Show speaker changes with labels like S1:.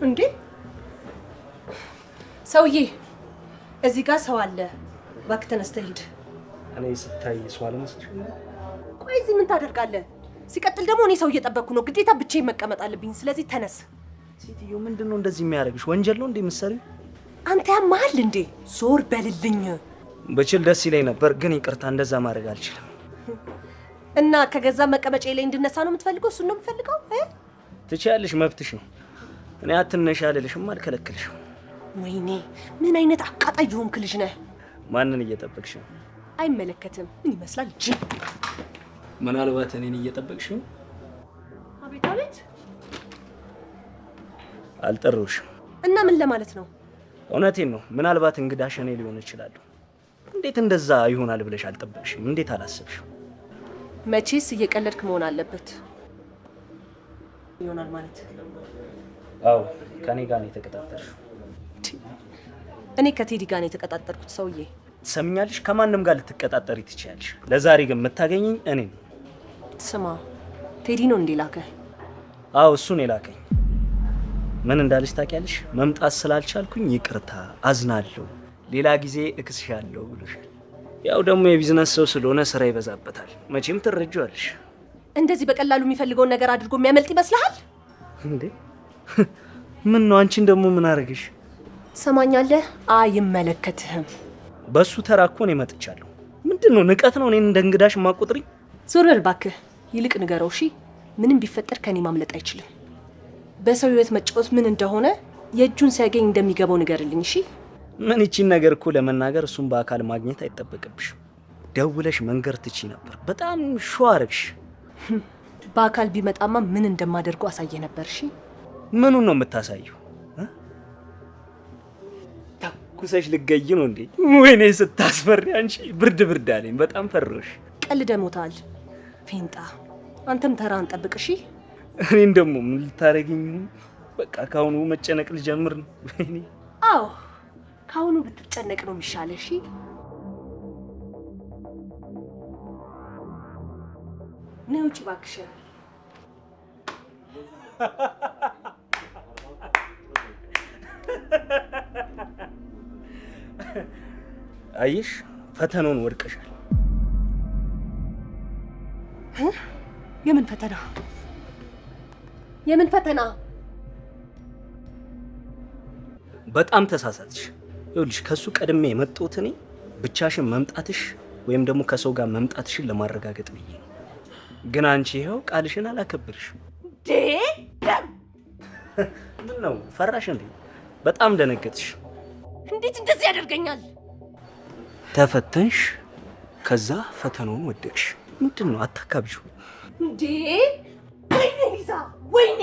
S1: እንዴ ሰውዬ እዚህ ጋር ሰው አለ። እባክህ ተነስተህ ሂድ።
S2: እኔ ስታይ ሰው አልመስልሽም?
S1: ቆይ እዚህ ምን ታደርጋለህ? ሲቀጥል ደግሞ እኔ ሰው እየጠበቅኩ ነው። ግዴታ ብቻዬን መቀመጥ አለብኝ። ስለዚህ ተነስ።
S2: ሴትዮ ምንድነው እንደዚህ የሚያደርግሽ? ወንጀል ነው እንዴ መሰለኝ?
S1: አንተ ያማል እንዴ? ዞር በልልኝ።
S2: በችል ደስ ይለኝ ነበር፣ ግን ይቅርታ እንደዛ ማድረግ አልችልም።
S1: እና ከገዛ መቀመጫ ላይ እንድነሳ ነው የምትፈልገው? እሱን ነው የምፈልገው?
S2: ትችያለሽ፣ መብትሽ ነው። እኔ አትነሻ አልልሽም፣ አልከለክልሽም።
S1: ወይኔ ምን አይነት አቃጣይ የሆንክ ልጅ ነህ።
S2: ማንን እየጠበቅሽ ነው?
S1: አይመለከትም። ምን ይመስላል ጅብ።
S2: ምናልባት እኔን እየጠበቅሽ ነው?
S1: አቤት አቤት።
S2: አልጠሩሽም።
S1: እና ምን ለማለት ነው?
S2: እውነቴን ነው። ምናልባት እንግዳሽ እኔ ሊሆን ይችላል። እንዴት እንደዛ ይሆናል ብለሽ አልጠበቅሽም? እንዴት አላሰብሽም?
S1: መቼስ እየቀለድክ መሆን አለበት። ይሆናል ማለት?
S2: አዎ፣ ከኔ ጋር ነው የተቀጣጠርሽው።
S1: እኔ ከቴዲ ጋር ነው የተቀጣጠርኩት። ሰውዬ
S2: ትሰምኛለሽ? ከማንም ጋር ልትቀጣጠሪ ትችያለሽ። ለዛሬ ግን የምታገኘኝ እኔ ነው።
S1: ስማ፣ ቴዲ ነው እንዴ ላከ?
S2: አዎ፣ እሱ ነው የላከኝ። ምን እንዳለሽ ታውቂያለሽ? መምጣት ስላልቻልኩኝ ይቅርታ፣ አዝናለሁ፣ ሌላ ጊዜ እክስሻለሁ ብሎሻል። ያው ደግሞ የቢዝነስ ሰው ስለሆነ ስራ ይበዛበታል። መቼም ትረጂዋለሽ።
S1: እንደዚህ በቀላሉ የሚፈልገውን ነገር አድርጎ የሚያመልጥ ይመስልሃል
S2: እንዴ? ምን ነው? አንቺን ደግሞ ምን አደረገሽ?
S1: ትሰማኛለህ? አይመለከትህም።
S2: በሱ ተራ እኮ ነው መጥቻለሁ። ምንድነው? ንቀት ነው እኔን እንደ እንግዳሽ ማቆጥሪ?
S1: ዞር በል እባክህ። ይልቅ ንገረው እሺ። ምንም ቢፈጠር ከኔ ማምለጥ አይችልም። በሰው ህይወት መጫወት ምን እንደሆነ የእጁን ሲያገኝ እንደሚገባው ንገርልኝ እሺ።
S2: ምን ይቺን ነገር እኮ ለመናገር እሱን በአካል ማግኘት አይጠበቅብሽም። ደውለሽ መንገር ትቺ ነበር። በጣም ሹ አረግሽ።
S1: በአካል ቢመጣማ ምን እንደማደርገው አሳየ ነበር እሺ።
S2: ምኑን ነው የምታሳየው? ተኩሰሽ ልገይ ነው እንዴ? ወይኔ ስታስፈሪ አንቺ። ብርድ ብርድ አለኝ። በጣም ፈሮሽ።
S1: ቀልደህ ሞታል ፌንጣ። አንተም ተራህን ጠብቅ እሺ።
S2: እኔን ደግሞ ምን ልታረጊኝ? በቃ ካሁኑ መጨነቅ ልጀምር ነው። ወይኔ።
S1: አዎ ካሁኑ ብትጨነቅ ነው የሚሻለው እሺ። ነይ ውጪ እባክሽ።
S2: አየሽ፣ ፈተናውን ወድቀሻል።
S1: የምን ፈተና? የምን ፈተና?
S2: በጣም ተሳሳትሽ። ይኸውልሽ ከሱ ቀድሜ የመጣሁት እኔ ብቻሽን መምጣትሽ ወይም ደግሞ ከሰው ጋር መምጣትሽን ለማረጋገጥ ብዬ ነው። ግን አንቺ ይኸው ቃልሽን አላከብርሽም። ምን ነው ፈራሽ እንዴ? በጣም ደነገጥሽ።
S1: እንዴት እንደዚህ ያደርገኛል?
S2: ተፈተንሽ፣ ከዛ ፈተናውን ወደቅሽ። ምንድን ነው? አታካብሽው
S1: እንዴ? ወይኔ ሊዛ፣ ወይኔ